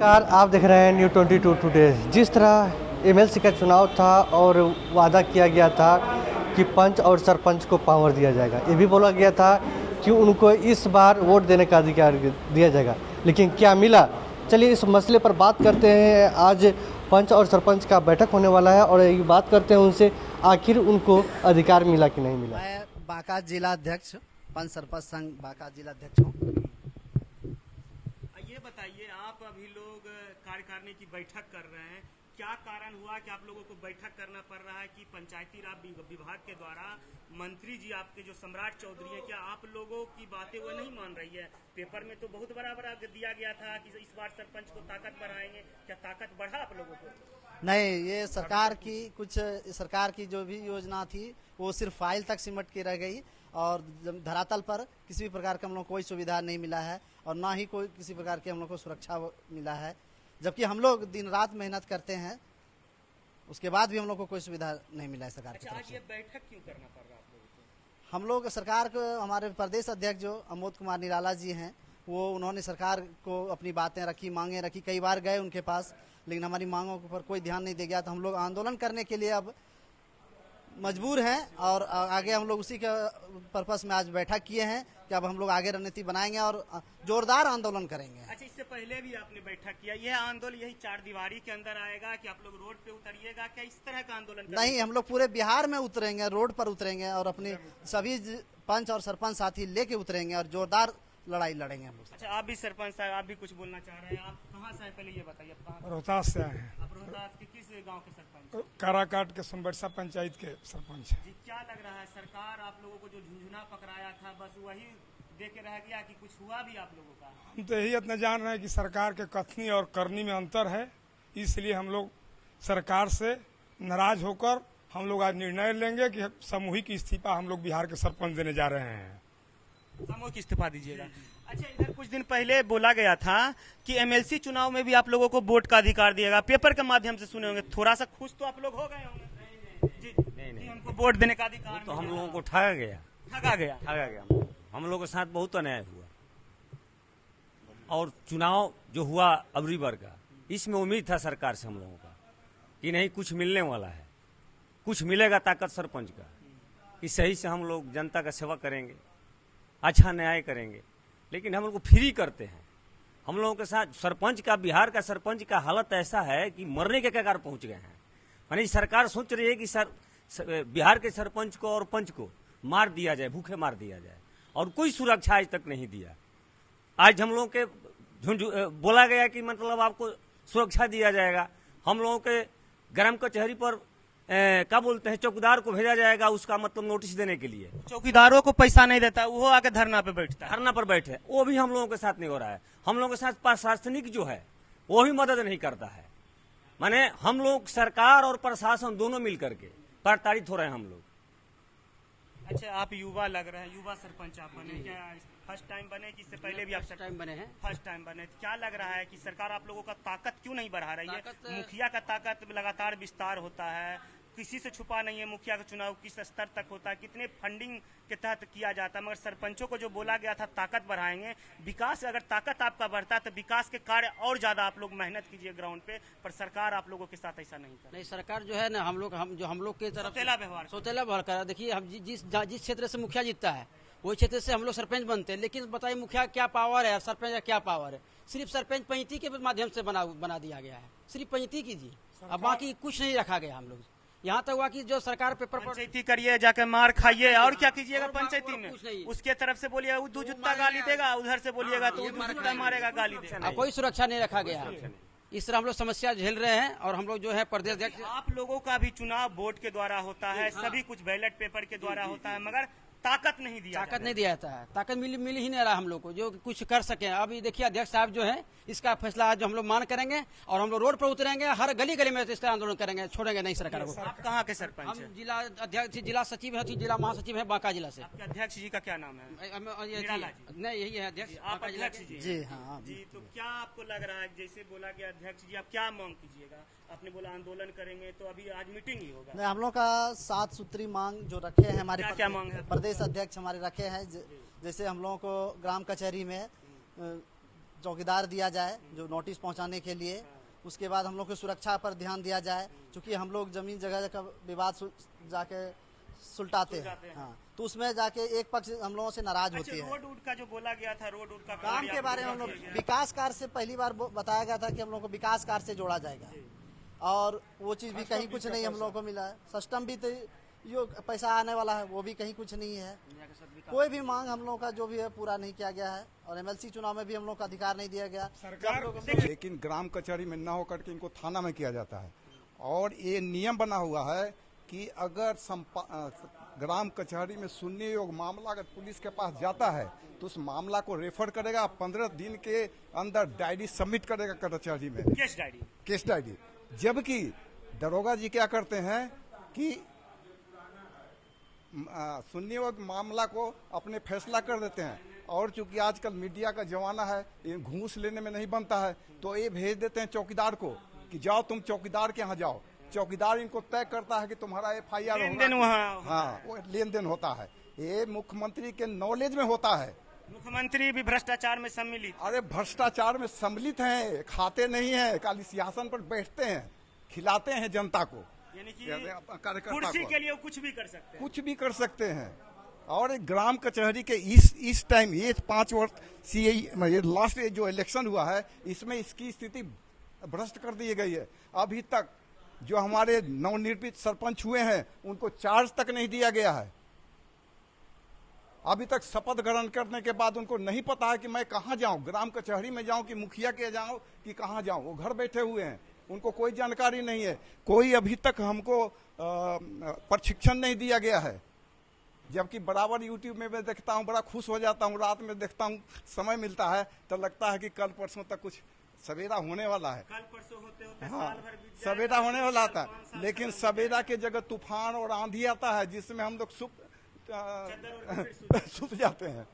नमस्कार, आप देख रहे हैं New22 टुडे। जिस तरह एमएलसी का चुनाव था और वादा किया गया था कि पंच और सरपंच को पावर दिया जाएगा, ये भी बोला गया था कि उनको इस बार वोट देने का अधिकार दिया जाएगा, लेकिन क्या मिला? चलिए इस मसले पर बात करते हैं। आज पंच और सरपंच का बैठक होने वाला है और ये बात करते हैं उनसे, आखिर उनको अधिकार मिला कि नहीं मिला। मैं बांका जिला अध्यक्ष पंच सरपंच संघ बांका जिला अध्यक्ष हूँ। ये बताइए, आप अभी लोग कार्यकारिणी की बैठक कर रहे हैं, क्या कारण हुआ कि आप लोगों को बैठक करना पड़ रहा है कि पंचायती राज विभाग के द्वारा मंत्री जी आपके जो सम्राट चौधरी है, क्या आप लोगों की बातें वो नहीं मान रही है? पेपर में तो बहुत बड़ा दिया गया था कि इस बार सरपंच को ताकत बढ़ाएंगे, क्या ताकत बढ़ा आप लोगों को? नहीं, ये सरकार की जो भी योजना थी वो सिर्फ फाइल तक सिमट के रह गई और धरातल पर किसी भी प्रकार का हम लोग कोई सुविधा नहीं मिला है और ना ही कोई किसी प्रकार की हम लोग को सुरक्षा मिला है, जबकि हम लोग दिन रात मेहनत करते हैं, उसके बाद भी हम लोग को कोई सुविधा नहीं मिला है सरकार की तरफ आज से। ये बैठक क्यों करना पड़ रहा है आप लोगों को? हम लोग सरकार को, हमारे प्रदेश अध्यक्ष जो अमोद कुमार निराला जी हैं, वो उन्होंने सरकार को अपनी बातें रखी, मांगे रखी, कई बार गए उनके पास, लेकिन हमारी मांगों पर कोई ध्यान नहीं दिया गया। तो हम लोग आंदोलन करने के लिए अब मजबूर हैं और आगे हम लोग उसी के पर्पस में आज बैठक किए हैं कि अब हम लोग आगे रणनीति बनाएंगे और जोरदार आंदोलन करेंगे। अच्छा, इससे पहले भी आपने बैठक किया, यह आंदोलन यही चार दीवारी के अंदर आएगा कि आप लोग रोड पे उतरिएगा, क्या इस तरह का आंदोलन करेंगे? नहीं, हम लोग पूरे बिहार में उतरेंगे, रोड पर उतरेंगे और अपने सभी पंच और सरपंच साथी लेके उतरेंगे और जोरदार लड़ाई लड़ेंगे हम लोग। अच्छा, आप भी सरपंच साहब, आप भी कुछ बोलना चाह रहे हैं? आप कहाँ से हैं, पहले ये बताइए। आप कहाँ से? रोहतास से आए हैं। आप रोहतास के किस गांव के सरपंच? काराकाट के सोनबरसा पंचायत के सरपंच हैं। जी, क्या लग रहा है, सरकार आप लोगों को जो झुंझुना पकड़ाया था बस वही दे के रह गया कि कुछ हुआ भी आप लोगों का? हम तो यही इतना जान रहे हैं कि सरकार के कथनी और करनी में अंतर है, इसलिए हम लोग सरकार से नाराज होकर हम लोग आज निर्णय लेंगे कि सामूहिक इस्तीफा हम लोग बिहार के सरपंच देने जा रहे हैं। सामूहिक इस्तीफा दीजिएगा। अच्छा, इधर कुछ दिन पहले बोला गया था कि एमएलसी चुनाव में भी आप लोगों को वोट का अधिकार दिएगा, पेपर के माध्यम से सुने होंगे, थोड़ा सा खुश तो आप लोग हो गए होंगे? जी नहीं, हमको वोट देने का अधिकार तो हम लोगों को ठगा गया ठगा गया। हम लोगों के साथ बहुत अन्याय हुआ और चुनाव जो हुआ अबरी बार का, इसमें उम्मीद था सरकार से हम लोगों का कि नहीं कुछ मिलने वाला है, कुछ मिलेगा ताकत सरपंच का, कि सही से हम लोग जनता का सेवा करेंगे, अच्छा न्याय करेंगे, लेकिन हम लोग को फ्री करते हैं। हम लोगों के साथ सरपंच का, बिहार का सरपंच का हालत ऐसा है कि मरने के कगार पहुंच गए हैं। यानी सरकार सोच रही है कि बिहार के सरपंच को और पंच को मार दिया जाए, भूखे मार दिया जाए, और कोई सुरक्षा आज तक नहीं दिया। आज हम लोगों के बोला गया कि मतलब आपको सुरक्षा दिया जाएगा, हम लोगों के ग्राम कचहरी पर क्या बोलते हैं, चौकीदार को भेजा जाएगा, उसका मतलब नोटिस देने के लिए। चौकीदारों को पैसा नहीं देता, वो आके धरना पे बैठता है। धरना पर बैठे, वो भी हम लोगों के साथ नहीं हो रहा है। हम लोगों के साथ प्रशासनिक जो है वो भी मदद नहीं करता है। माने हम लोग सरकार और प्रशासन दोनों मिल करके प्रताड़ित हो रहे हैं हम लोग। अच्छा, आप युवा लग रहे हैं, युवा सरपंच आप बने, क्या फर्स्ट टाइम बने कि इससे पहले भी आप टाइम बने हैं? फर्स्ट टाइम बने। क्या लग रहा है कि सरकार आप लोगों का ताकत क्यों नहीं बढ़ा रही है? मुखिया का ताकत लगातार विस्तार होता है, किसी से छुपा नहीं है, मुखिया का चुनाव किस स्तर तक होता है, कितने फंडिंग के तहत किया जाता है, मगर सरपंचों को जो बोला गया था ताकत बढ़ाएंगे, विकास, अगर ताकत आपका बढ़ता है तो विकास के कार्य और ज्यादा आप लोग मेहनत कीजिए ग्राउंड पे, पर सरकार आप लोगों के साथ ऐसा नहीं कर। नहीं, सरकार जो है ना हम लोग के तरफ सौतेला व्यवहार कर रहा है। देखिए, हम जिस क्षेत्र से मुखिया जीतता है वही क्षेत्र से हम लोग सरपंच बनते हैं, लेकिन बताइए मुखिया क्या पावर है, सरपंच का क्या पावर है? सिर्फ सरपंच पंचायती के माध्यम से बना दिया गया है, सिर्फ पंचायती कीजिए, अब बाकी कुछ नहीं रखा गया। हम लोग यहाँ तक हुआ कि जो सरकार पेपर पर पंचायती करिए, जाके मार खाइए, और क्या कीजिएगा पंचायती में? उसके तरफ से बोलिएगा दो जूता गाली देगा, उधर से बोलिएगा तो जूता मारेगा, गाली देगा। कोई सुरक्षा नहीं रखा गया है। इस तरह हम लोग समस्या झेल रहे हैं और हम लोग जो है प्रदेश अध्यक्ष। आप लोगों का भी चुनाव वोट के द्वारा होता है, सभी कुछ बैलेट पेपर के द्वारा होता है, मगर ताकत नहीं दिया जाता है। ताकत मिल ही नहीं रहा हम लोग को जो कुछ कर सके। अभी देखिए अध्यक्ष साहब जो है इसका फैसला आज हम लोग मान करेंगे और हम लोग रोड पर उतरेंगे, हर गली गली में इसका आंदोलन करेंगे, छोड़ेंगे नहीं सरकार को। आप कहाँ के सरपंच? हम जिला अध्यक्ष, जिला सचिव है, जिला महासचिव है बांका जिला से। आपके अध्यक्ष जी का क्या नाम है? नहीं, यही है अध्यक्ष। आप अध्यक्ष जी हाँ जी, तो क्या आपको लग रहा है, जैसे बोला गया अध्यक्ष जी, आप क्या मांग कीजिएगा? आपने बोला आंदोलन करेंगे, तो अभी आज मीटिंग ही होगा। नहीं, हम लोग का 7 सूत्री मांग जो रखे हैं हमारे क्या मांग है? प्रदेश अध्यक्ष हमारे रखे हैं, जैसे हम लोगों को ग्राम कचहरी में चौकीदार दिया जाए जो नोटिस पहुंचाने के लिए। उसके बाद हम लोग की सुरक्षा पर ध्यान दिया जाए, क्योंकि हम लोग जमीन जगह का विवाद जाके सुलटाते हैं। हाँ, तो उसमें जाके एक पक्ष हम लोगों से नाराज होती है। रोड का जो बोला गया था, रोड का काम के बारे में हम लोग विकास कार्य से पहली बार बताया गया था कि हम लोग को विकास कार्य से जोड़ा जाएगा, और वो चीज भी कहीं कुछ नहीं हम लोग को मिला है। सिस्टम भी तो यो पैसा आने वाला है, वो भी कहीं कुछ नहीं है। कोई भी मांग हम लोग का जो भी है पूरा नहीं किया गया है, और एमएलसी चुनाव में भी हम लोग का अधिकार नहीं दिया गया सरकार। लेकिन ग्राम कचहरी में न होकर के इनको थाना में किया जाता है, और ये नियम बना हुआ है कि अगर ग्राम कचहरी में सुनने योग्य मामला अगर पुलिस के पास जाता है तो उस मामला को रेफर करेगा, 15 दिन के अंदर डायरी सबमिट करेगा कचहरी में, केस डायरी। जबकि दरोगा जी क्या करते हैं कि सुनने योग्य मामला को अपने फैसला कर देते हैं, और चूंकि आजकल मीडिया का जमाना है, ये घूस लेने में नहीं बनता है, तो ये भेज देते हैं चौकीदार को कि जाओ तुम चौकीदार के यहाँ जाओ। चौकीदार इनको तय करता है कि तुम्हारा FIR होगा। हाँ, वो लेन देन होता है। ये मुख्यमंत्री के नॉलेज में होता है। मुख्यमंत्री भी भ्रष्टाचार में सम्मिलित। अरे भ्रष्टाचार में सम्मिलित हैं, खाते नहीं है, खाली सिंहासन पर बैठते हैं, खिलाते हैं जनता को, यानी कि कार्यकर्ता कुर्सी को। के लिए कुछ भी कर सकते हैं, कुछ भी कर सकते हैं। और ग्राम कचहरी के इस टाइम ये 5 वर्ष ये लास्ट जो इलेक्शन हुआ है, इसमें इसकी स्थिति भ्रष्ट कर दी गई है। अभी तक जो हमारे नवनिर्मित सरपंच हुए हैं उनको चार्ज तक नहीं दिया गया है। अभी तक शपथ ग्रहण करने के बाद उनको नहीं पता है कि मैं कहाँ जाऊं, ग्राम कचहरी में जाऊं कि मुखिया के जाऊं कि कहाँ जाऊं। वो घर बैठे हुए हैं, उनको कोई जानकारी नहीं है। कोई अभी तक हमको प्रशिक्षण नहीं दिया गया है। जबकि बराबर यूट्यूब में मैं देखता हूं, बड़ा खुश हो जाता हूं, रात में देखता हूं, समय मिलता है तो लगता है कि कल परसों तक कुछ सवेरा होने वाला है। कल परसों होते होते हाँ, साल भर बीत जाएगा, सवेरा होने वाला था, 5 साल लेकिन सवेरा के जगह तूफान और आंधी आता है, जिसमें हम लोग सुत जाते हैं।